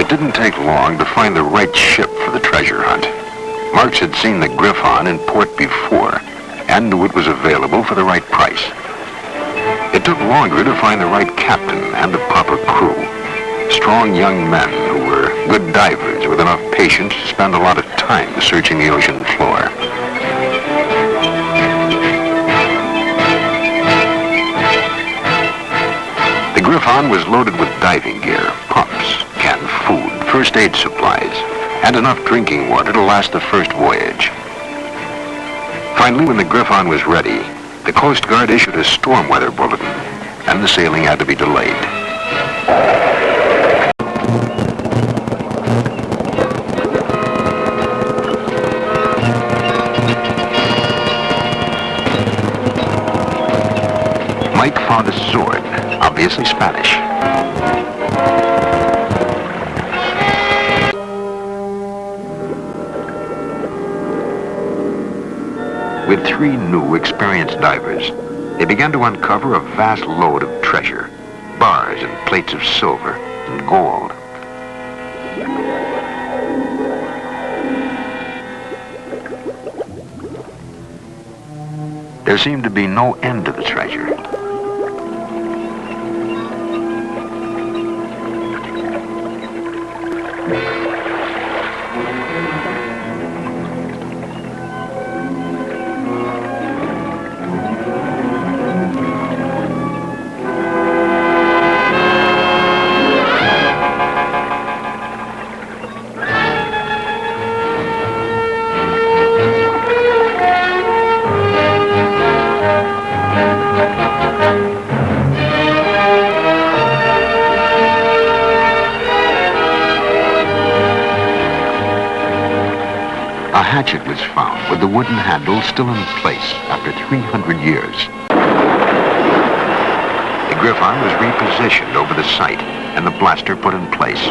It didn't take long to find the right ship for the treasure hunt. Marx had seen the Griffon in port before and knew it was available for the right price. It took longer to find the right captain and the proper crew. Strong young men who were good divers with enough patience to spend a lot of time searching the ocean floor. The Griffon was loaded with diving gear, pumps, canned food, first aid supplies, and enough drinking water to last the first voyage. Finally, when the Griffon was ready, the Coast Guard issued a storm weather bulletin, and the sailing had to be delayed. Mike found a sword, obviously Spanish. With 3 new, experienced divers, they began to uncover a vast load of treasure, bars and plates of silver and gold. There seemed to be no end to the treasure. A hatchet was found with the wooden handle still in place after 300 years. The Griffon was repositioned over the site and the blaster put in place.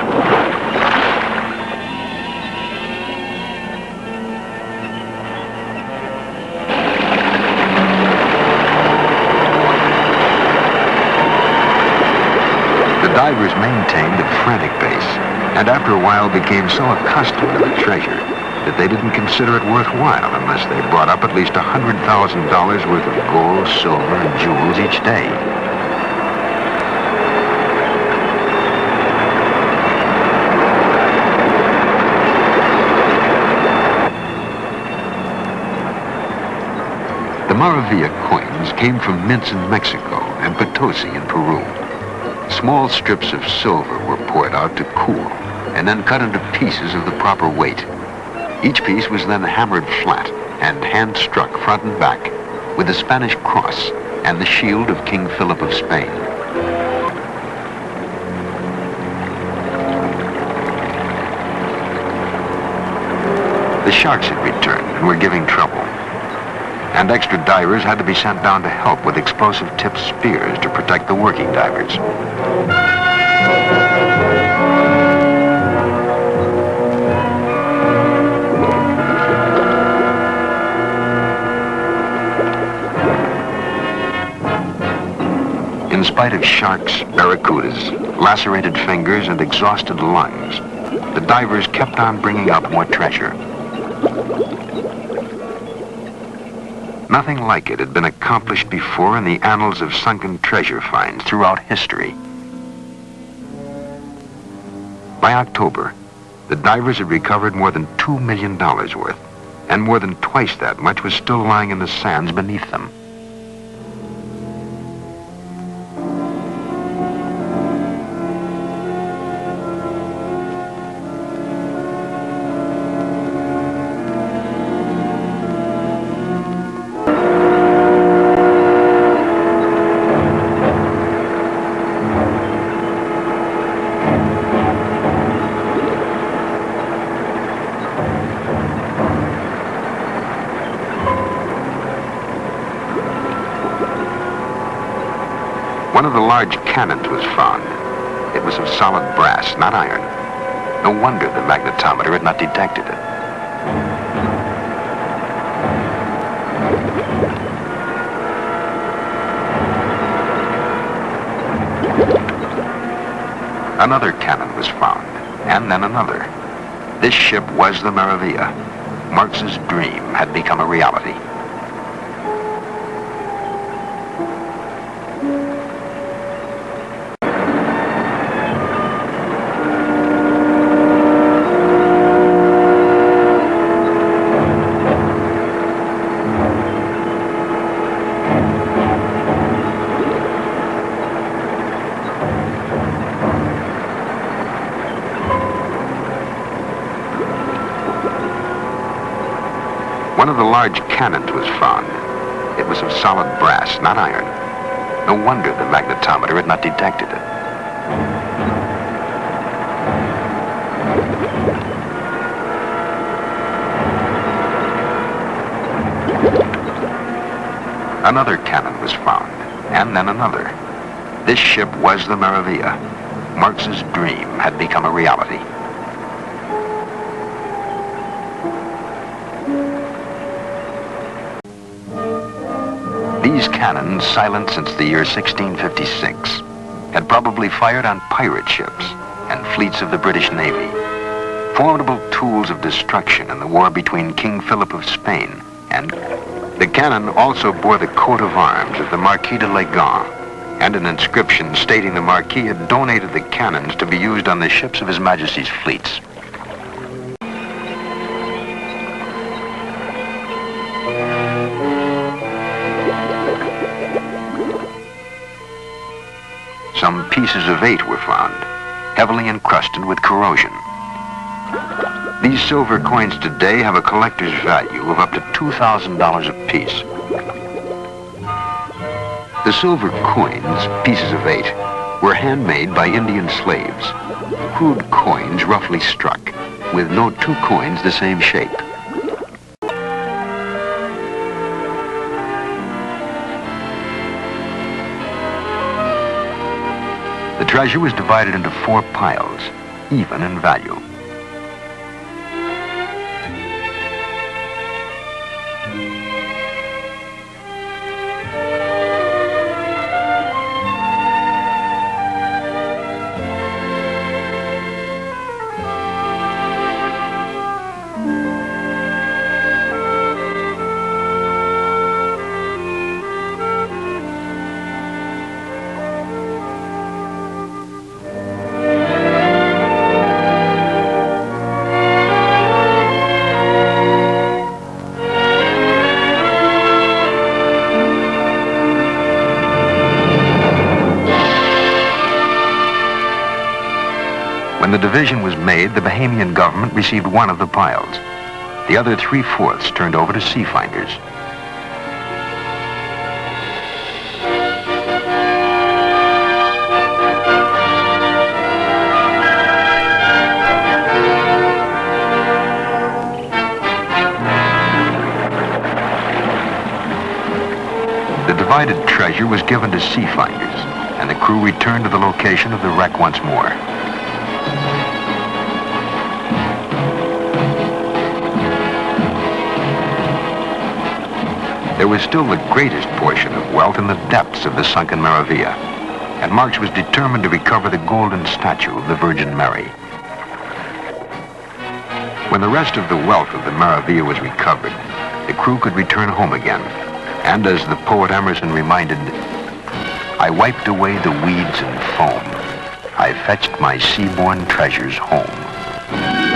The divers maintained a frantic pace, and after a while became so accustomed to the treasure that they didn't consider it worthwhile unless they brought up at least $100,000 worth of gold, silver, and jewels each day. The Maravilla coins came from mints in Mexico and Potosi in Peru. Small strips of silver were poured out to cool and then cut into pieces of the proper weight. Each piece was then hammered flat and hand-struck front and back with the Spanish cross and the shield of King Philip of Spain. The sharks had returned and were giving trouble, and extra divers had to be sent down to help with explosive-tipped spears to protect the working divers. In spite of sharks, barracudas, lacerated fingers, and exhausted lungs, the divers kept on bringing up more treasure. Nothing like it had been accomplished before in the annals of sunken treasure finds throughout history. By October, the divers had recovered more than $2 million worth, and more than twice that much was still lying in the sands beneath them. One of the large cannons was found. It was of solid brass, not iron. No wonder the magnetometer had not detected it. Another cannon was found. and then another. This ship was the Maravilla. Marx's dream had become a reality. One of the large cannons was found. It was of solid brass, not iron. No wonder the magnetometer had not detected it. Another cannon was found, and then another. This ship was the Maravilla. Marx's dream had become a reality. These cannons, silent since the year 1656, had probably fired on pirate ships and fleets of the British Navy, formidable tools of destruction in the war between King Philip of Spain and... The cannon also bore the coat of arms of the Marquis de Legan and an inscription stating the Marquis had donated the cannons to be used on the ships of His Majesty's fleets. Some pieces of 8 were found, heavily encrusted with corrosion. These silver coins today have a collector's value of up to $2,000 apiece. The silver coins, pieces of 8, were handmade by Indian slaves, crude coins roughly struck, with no 2 coins the same shape. The treasure was divided into 4 piles, even in value. When the division was made, the Bahamian government received 1 of the piles. The other 3/4 turned over to Seafinders. The divided treasure was given to Seafinders, and the crew returned to the location of the wreck once more. There was still the greatest portion of wealth in the depths of the sunken Maravilla, and Marx was determined to recover the golden statue of the Virgin Mary. When the rest of the wealth of the Maravilla was recovered, the crew could return home again, and as the poet Emerson reminded, I wiped away the weeds and foam, I fetched my sea-born treasures home.